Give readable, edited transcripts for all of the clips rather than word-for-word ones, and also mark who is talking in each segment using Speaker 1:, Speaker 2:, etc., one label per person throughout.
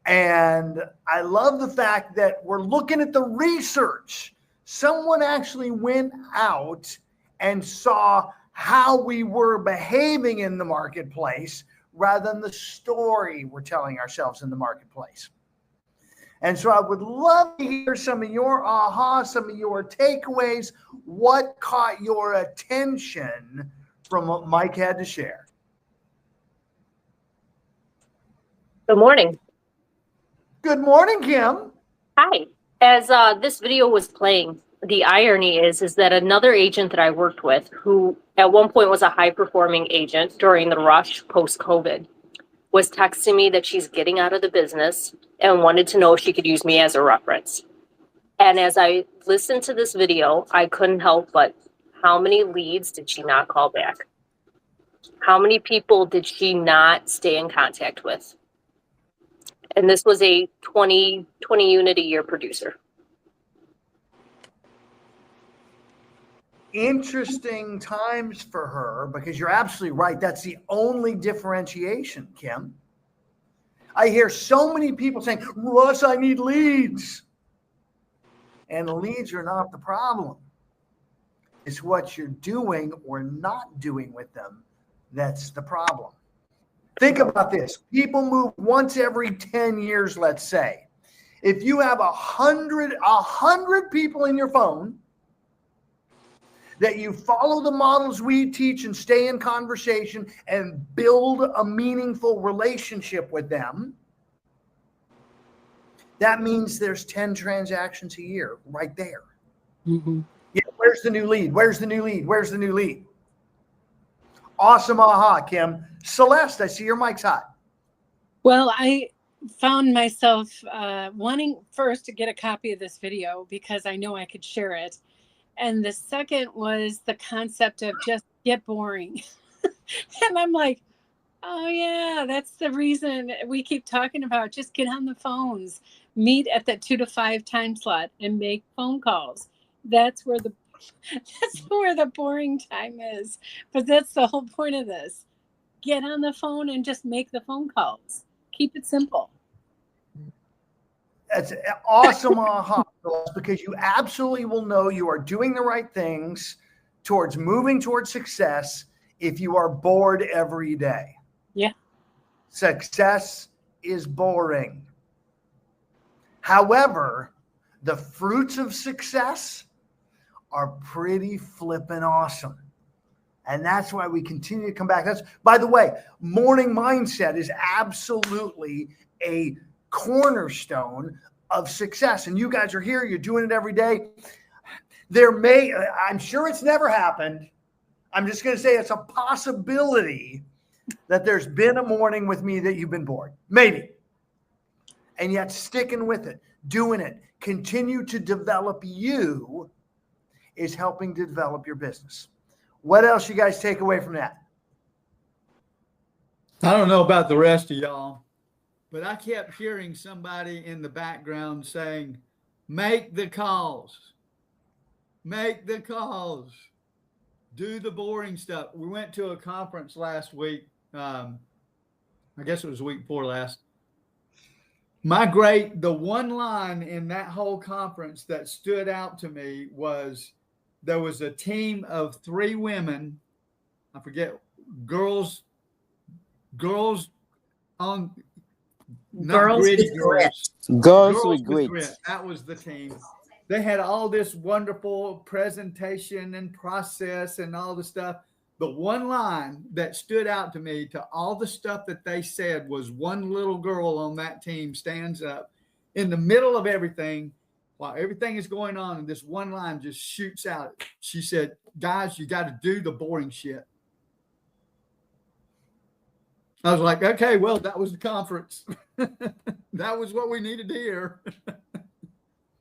Speaker 1: And I love the fact that we're looking at the research. Someone actually went out and saw how we were behaving in the marketplace rather than the story we're telling ourselves in the marketplace. And so I would love to hear some of your aha, some of your takeaways. What caught your attention from what Mike had to share?
Speaker 2: Good morning.
Speaker 1: Good morning, Kim.
Speaker 2: Hi. As this video was playing, the irony is that another agent that I worked with, who at one point was a high-performing agent during the rush post-COVID, was texting me that she's getting out of the business and wanted to know if she could use me as a reference. And as I listened to this video, I couldn't help but, how many leads did she not call back? How many people did she not stay in contact with? And this was a 20 unit a year producer.
Speaker 1: Interesting times for her, because you're absolutely right. That's the only differentiation, Kim. I hear so many people saying, Russ, I need leads. And the leads are not the problem. It's what you're doing or not doing with them that's the problem. Think about this. People move once every 10 years, let's say. If you have 100 people in your phone that you follow the models we teach and stay in conversation and build a meaningful relationship with them, that means there's 10 transactions a year right there. Mm-hmm. Yeah, where's the new lead? Where's the new lead? Where's the new lead? Awesome aha, Kim. Celeste, I see your mic's hot.
Speaker 3: Well, I found myself wanting first to get a copy of this video because I know I could share it. And the second was the concept of just get boring. And I'm like, oh yeah, that's the reason we keep talking about just get on the phones, meet at that 2 to 5 time slot and make phone calls. That's where the boring time is. But that's the whole point of this. Get on the phone and just make the phone calls. Keep it simple.
Speaker 1: That's an awesome aha, because you absolutely will know you are doing the right things towards moving towards success if you are bored every day.
Speaker 3: Yeah.
Speaker 1: Success is boring. However, the fruits of success are pretty flippin' awesome. And that's why we continue to come back. That's, by the way, morning mindset is absolutely a cornerstone of success. And you guys are here, you're doing it every day. I'm sure it's never happened. I'm just going to say it's a possibility that there's been a morning with me that you've been bored. Maybe. And yet sticking with it, doing it, continue to develop you is helping to develop your business. What else you guys take away from that?
Speaker 4: I don't know about the rest of y'all, but I kept hearing somebody in the background saying, make the calls, make the calls, do the boring stuff. We went to a conference last week. I guess it was the week before last. The one line in that whole conference that stood out to me was, there was a team of 3 women, I forget, girls on, not
Speaker 2: Girls
Speaker 4: gritty
Speaker 2: with
Speaker 4: girls.
Speaker 5: Girls with grit.
Speaker 4: That was the team. They had all this wonderful presentation and process and all the stuff. The one line that stood out to me to all the stuff that they said was one little girl on that team stands up in the middle of everything. While everything is going on, and this one line just shoots out. She said, guys, you got to do the boring shit. I was like, okay, well, that was the conference. That was what we needed to hear.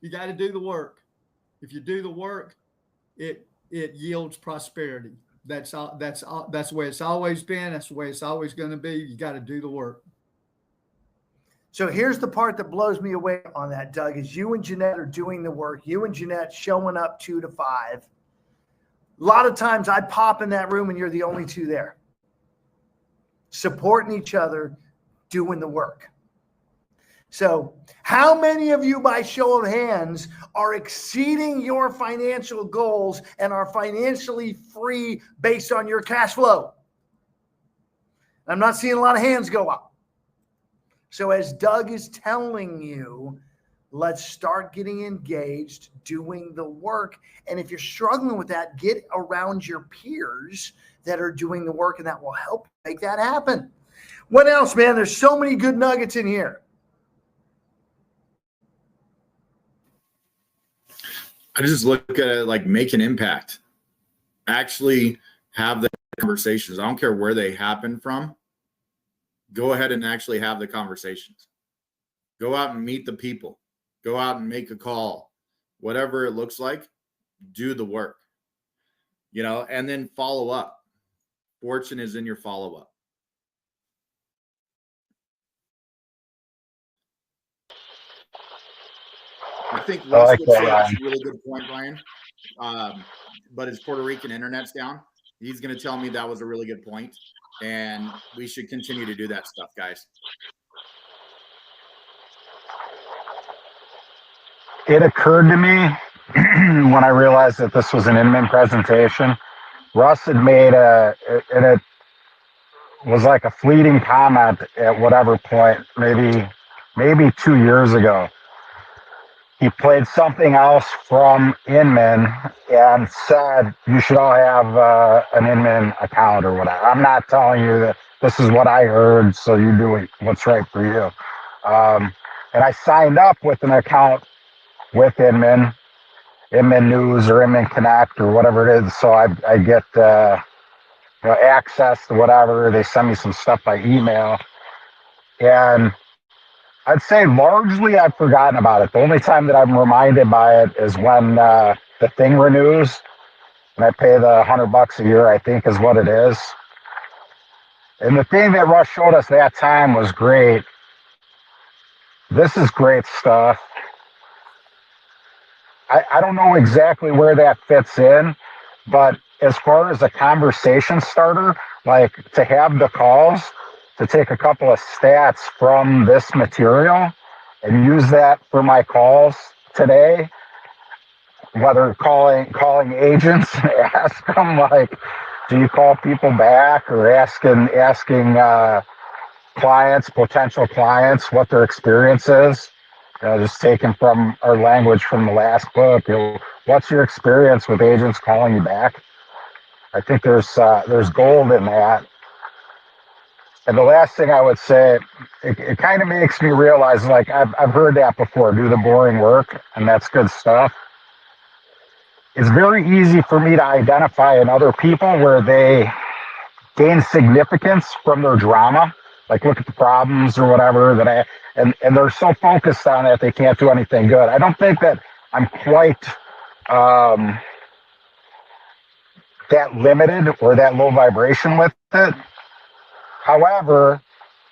Speaker 4: You got to do the work. If you do the work, it yields prosperity. That's the way it's always been. That's the way it's always going to be. You got to do the work.
Speaker 1: So here's the part that blows me away on that, Doug, is you and Jeanette are doing the work. You and Jeanette showing up 2 to 5. A lot of times I pop in that room and you're the only 2 there. Supporting each other, doing the work. So how many of you, by show of hands, are exceeding your financial goals and are financially free based on your cash flow? I'm not seeing a lot of hands go up. So as Doug is telling you, let's start getting engaged, doing the work. And if you're struggling with that, get around your peers that are doing the work, and that will help make that happen. What else, man? There's so many good nuggets in here.
Speaker 5: I just look at it like make an impact. Actually have the conversations. I don't care where they happen from. Go ahead and actually have the conversations. Go out and meet the people. Go out and make a call. Whatever it looks like, do the work. You know, and then follow up. Fortune is in your follow-up. I think Russ would say that's a really good point, Brian. But his Puerto Rican internet's down. He's going to tell me that was a really good point, and we should continue to do that stuff, guys.
Speaker 6: It occurred to me when I realized that this was an Inman presentation. Russ had made and it was like a fleeting comment at whatever point, maybe 2 years ago. He played something else from Inman and said, you should all have an Inman account or whatever. I'm not telling you that this is what I heard, so you do what's right for you. And I signed up with an account with Inman News or Inman Connect or whatever it is. So I get access to whatever. They send me some stuff by email. And I'd say largely I've forgotten about it. The only time that I'm reminded by it is when the thing renews and I pay the $100 a year, I think is what it is. And the thing that Russ showed us that time was great. This is great stuff. I don't know exactly where that fits in, but as far as a conversation starter, like to have the calls, to take a couple of stats from this material and use that for my calls today, whether calling agents and ask them like, do you call people back, or asking clients, potential clients, what their experience is. Just taken from our language from the last book. What's your experience with agents calling you back? I think there's gold in that. And the last thing I would say, it kind of makes me realize, like I've heard that before, do the boring work, and that's good stuff. It's very easy for me to identify in other people where they gain significance from their drama. Like look at the problems or whatever and they're so focused on it they can't do anything good. I don't think that I'm quite that limited or that low vibration with it. However,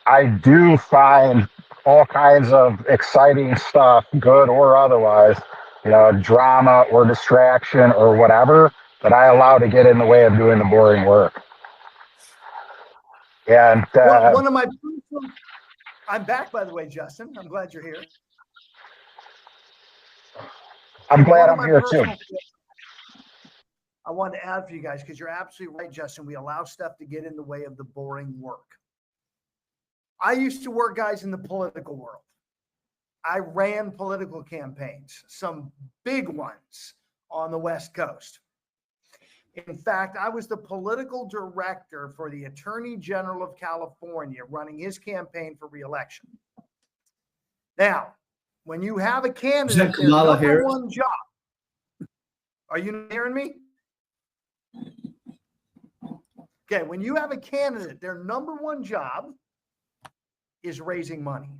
Speaker 6: I do find all kinds of exciting stuff, good or otherwise, drama or distraction or whatever, that I allow to get in the way of doing the boring work. And
Speaker 1: one of my personal, I'm back, by the way, Justin. I'm glad you're here.
Speaker 6: I'm glad I'm here too.
Speaker 1: I wanted to add for you guys, because you're absolutely right, Justin. We allow stuff to get in the way of the boring work. I used to work, guys, in the political world. I ran political campaigns, some big ones on the West Coast. In fact, I was the political director for the Attorney General of California, running his campaign for re-election. Now, when you have a candidate, their number one job. Are you hearing me? Okay, when you have a candidate, their number one job is raising money.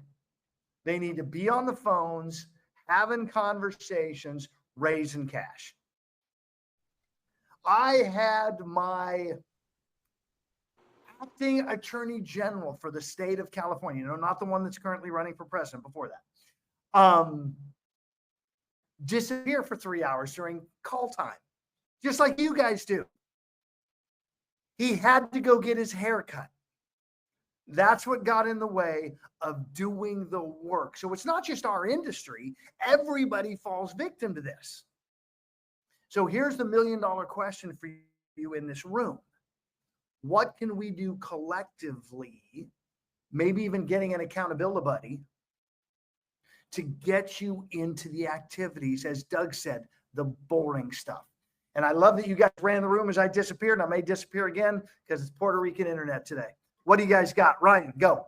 Speaker 1: They need to be on the phones, having conversations, raising cash. I had my acting attorney general for the state of California, not the one that's currently running for president, before that, disappear for 3 hours during call time, just like you guys do. He had to go get his hair cut. That's what got in the way of doing the work. So it's not just our industry. Everybody falls victim to this. So here's the $1 million question for you in this room. What can we do collectively, maybe even getting an accountability buddy, to get you into the activities, as Doug said, the boring stuff? And I love that you guys ran the room as I disappeared, and I may disappear again because it's Puerto Rican internet today. What do you guys got? Ryan, go.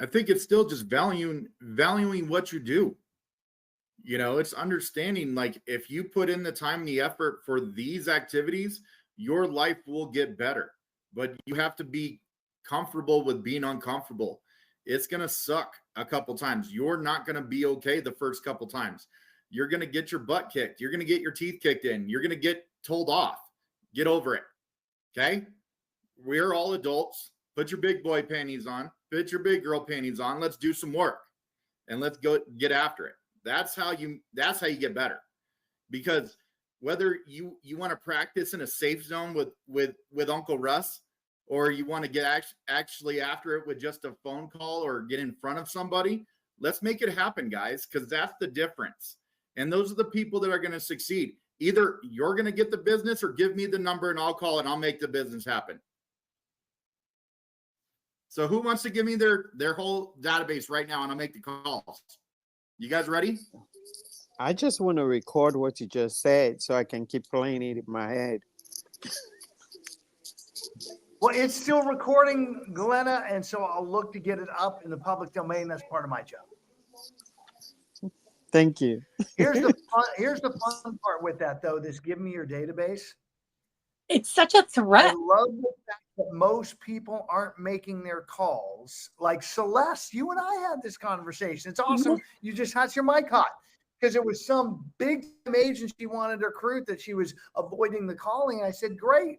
Speaker 5: I think it's still just valuing what you do. You know, it's understanding, like, if you put in the time and the effort for these activities, your life will get better. But you have to be comfortable with being uncomfortable. It's going to suck a couple times. You're not going to be okay the first couple times. You're going to get your butt kicked. You're going to get your teeth kicked in. You're going to get told off. Get over it. Okay? We're all adults. Put your big boy panties on. Put your big girl panties on. Let's do some work. And let's go get after it. That's how you get better. Because whether you want to practice in a safe zone with Uncle Russ, or you want to get actually after it with just a phone call or get in front of somebody, let's make it happen, guys, because that's the difference. And those are the people that are going to succeed. Either you're going to get the business or give me the number and I'll call and I'll make the business happen. So who wants to give me their whole database right now and I'll make the calls? You guys ready?
Speaker 7: I just want to record what you just said so I can keep playing it in my head.
Speaker 1: Well, it's still recording, Glenna, and so I'll look to get it up in the public domain. That's part of my job.
Speaker 7: Thank you.
Speaker 1: Here's the fun part with that, though, this give me your database.
Speaker 3: It's such a threat.
Speaker 1: I love the fact that most people aren't making their calls. Like Celeste, you and I had this conversation. It's awesome. You just had your mic hot because it was some big agency wanted to recruit that she was avoiding the calling. I said, great.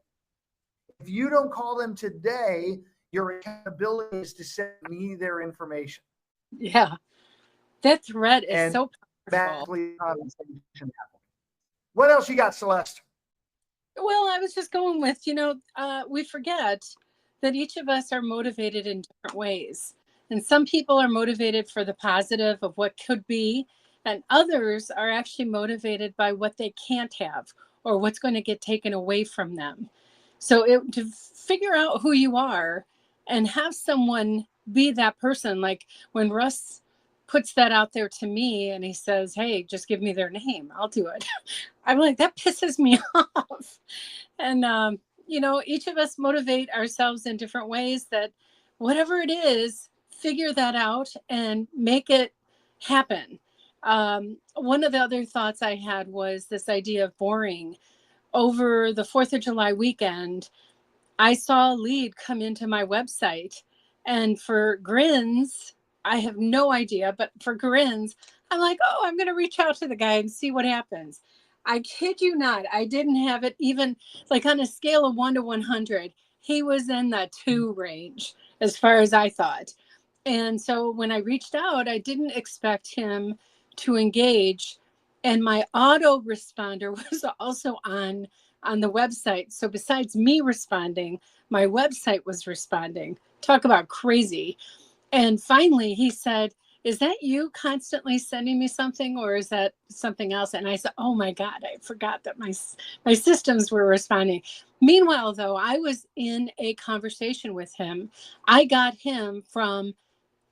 Speaker 1: If you don't call them today, your accountability is to send me their information.
Speaker 3: Yeah. That thread is so powerful.
Speaker 1: What else you got, Celeste?
Speaker 3: Well, I was just going with, we forget that each of us are motivated in different ways. And some people are motivated for the positive of what could be, and others are actually motivated by what they can't have or what's going to get taken away from them. So to figure out who you are and have someone be that person, like when Russ puts that out there to me and he says, hey, just give me their name, I'll do it. I'm like, that pisses me off. And, each of us motivate ourselves in different ways that whatever it is, figure that out and make it happen. One of the other thoughts I had was this idea of boring. Over the 4th of July weekend, I saw a lead come into my website, and for grins, I have no idea, but for grins, I'm like, oh, I'm going to reach out to the guy and see what happens. I kid you not. I didn't have it even like on a scale of 1 to 100. He was in the 2 range as far as I thought. And so when I reached out, I didn't expect him to engage. And my autoresponder was also on the website. So besides me responding, my website was responding. Talk about crazy. And finally, he said, is that you constantly sending me something or is that something else? And I said, oh my God, I forgot that my systems were responding. Meanwhile, though, I was in a conversation with him. I got him from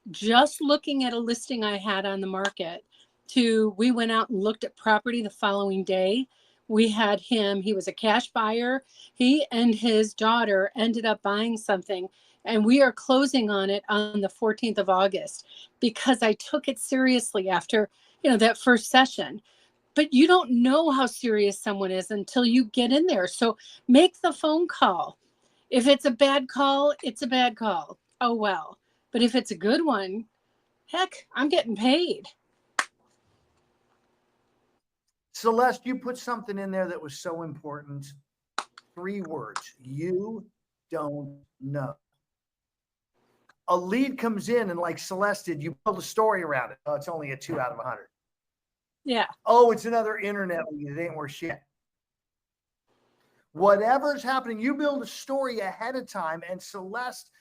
Speaker 3: just looking at a listing I had on the market to we went out and looked at property the following day. We had him, he was a cash buyer. He and his daughter ended up buying something. And we are closing on it on the 14th of August because I took it seriously after, that first session. But you don't know how serious someone is until you get in there. So make the phone call. If it's a bad call, it's a bad call. Oh, well. But if it's a good one, heck, I'm getting paid.
Speaker 1: Celeste, you put something in there that was so important. 3 words. You don't know. A lead comes in and like Celeste did, you build a story around it. Oh, it's only a 2 out of 100.
Speaker 3: Yeah.
Speaker 1: Oh, it's another internet lead. It ain't worth shit. Whatever's happening, you build a story ahead of time. And Celeste,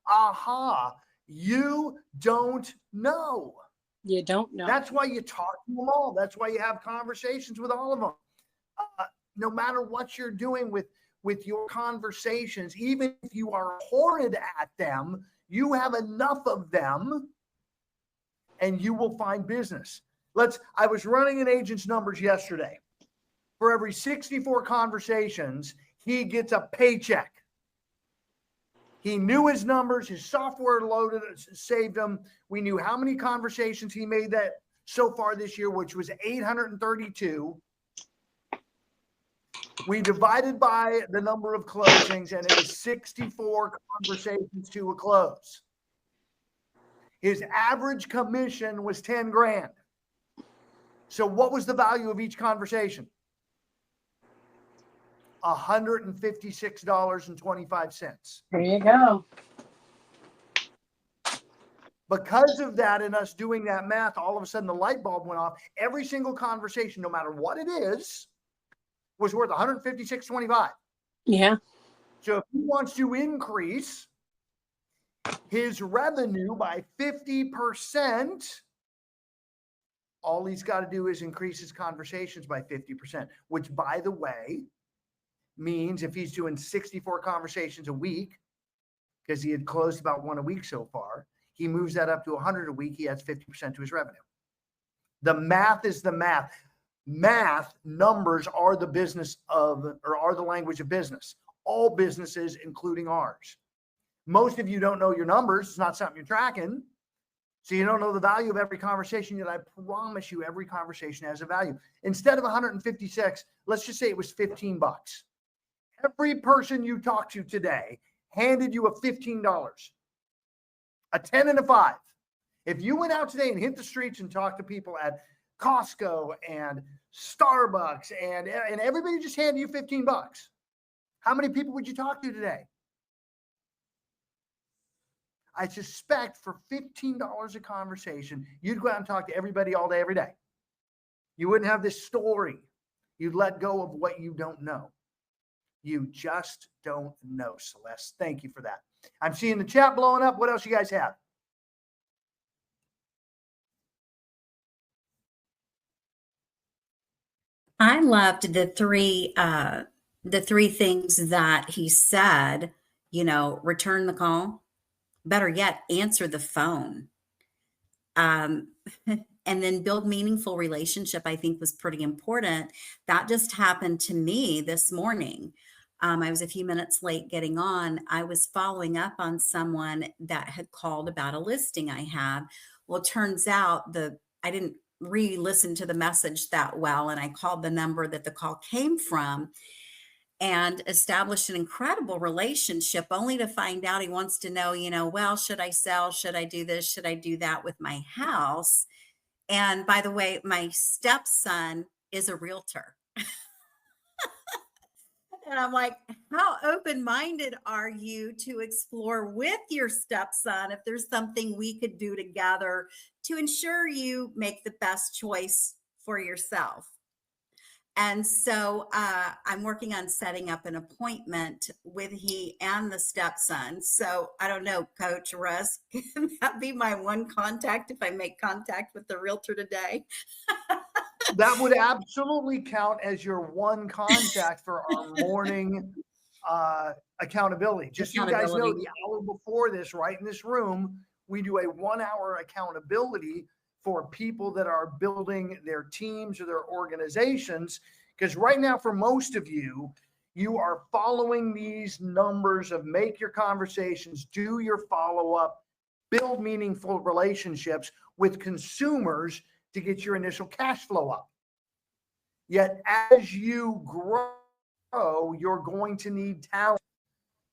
Speaker 1: aha, You don't know.
Speaker 3: You don't know.
Speaker 1: That's why you talk to them all. That's why you have conversations with all of them. No matter what you're doing with your conversations, even if you are horrid at them, you have enough of them and you will find business. I was running an agent's numbers yesterday. For every 64 conversations, he gets a paycheck. He knew his numbers, his software loaded, saved them. We knew how many conversations he made that so far this year, which was 832. We divided by the number of closings, and it was 64 conversations to a close. His average commission was 10 grand. So what was the value of each conversation? $156.25.
Speaker 3: There you go.
Speaker 1: Because of that and us doing that math, all of a sudden the light bulb went off. Every single conversation, no matter what it is, was worth $156.25.
Speaker 3: Yeah.
Speaker 1: So if he wants to increase his revenue by 50%, all he's got to do is increase his conversations by 50%, which, by the way, means if he's doing 64 conversations a week, because he had closed about one a week so far, he moves that up to 100 a week, he adds 50% to his revenue. The math is the math. Math, numbers are the business of, or are the language of business. All businesses, including ours. Most of you don't know your numbers. It's not something you're tracking. So you don't know the value of every conversation, yet I promise you every conversation has a value. Instead of 156, let's just say it was $15. Every person you talk to today handed you a $15, a 10 and a 5. If you went out today and hit the streets and talked to people at Costco and Starbucks and everybody just handed you $15, how many people would you talk to today? I suspect for $15 a conversation, you'd go out and talk to everybody all day, every day. You wouldn't have this story. You'd let go of what you don't know. You just don't know, Celeste. Thank you for that. I'm seeing the chat blowing up. What else you guys have?
Speaker 8: I loved the three things that he said, return the call, better yet, answer the phone. And then build meaningful relationship, I think was pretty important. That just happened to me this morning. I was a few minutes late getting on. I was following up on someone that had called about a listing I had. Well, it turns out I didn't re-listen to the message that well, and I called the number that the call came from and established an incredible relationship, only to find out he wants to know, well, should I sell? Should I do this? Should I do that with my house? And by the way, my stepson is a realtor. And I'm like, how open-minded are you to explore with your stepson if there's something we could do together to ensure you make the best choice for yourself? And so I'm working on setting up an appointment with he and the stepson. So I don't know, Coach Russ, can that be my one contact if I make contact with the realtor today?
Speaker 1: That would absolutely count as your one contact for our morning accountability. Just so you guys know, the hour before this, right in this room, we do a 1-hour accountability for people that are building their teams or their organizations. Because right now, for most of you, you are following these numbers of make your conversations, do your follow-up, build meaningful relationships with consumers to get your initial cash flow up. Yet as you grow, you're going to need talent,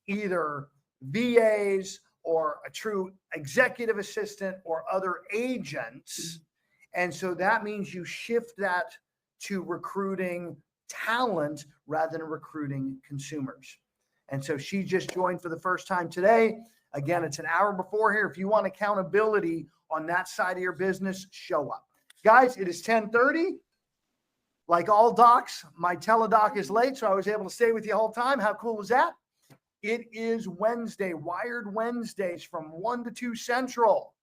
Speaker 1: either VAs or a true executive assistant or other agents. And so that means you shift that to recruiting talent rather than recruiting consumers. And so she just joined for the first time today. Again, it's an hour before here. If you want accountability on that side of your business, show up. Guys, it is 10:30. Like all docs, my teledoc is late, so I was able to stay with you the whole time. How cool is that? It is Wednesday, Wired Wednesdays from 1 to 2 Central.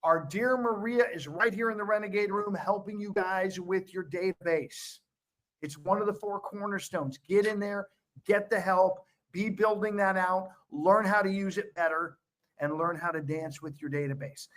Speaker 1: Our dear Maria is right here in the Renegade Room helping you guys with your database. It's one of the 4 cornerstones. Get in there, get the help, be building that out, learn how to use it better, and learn how to dance with your database.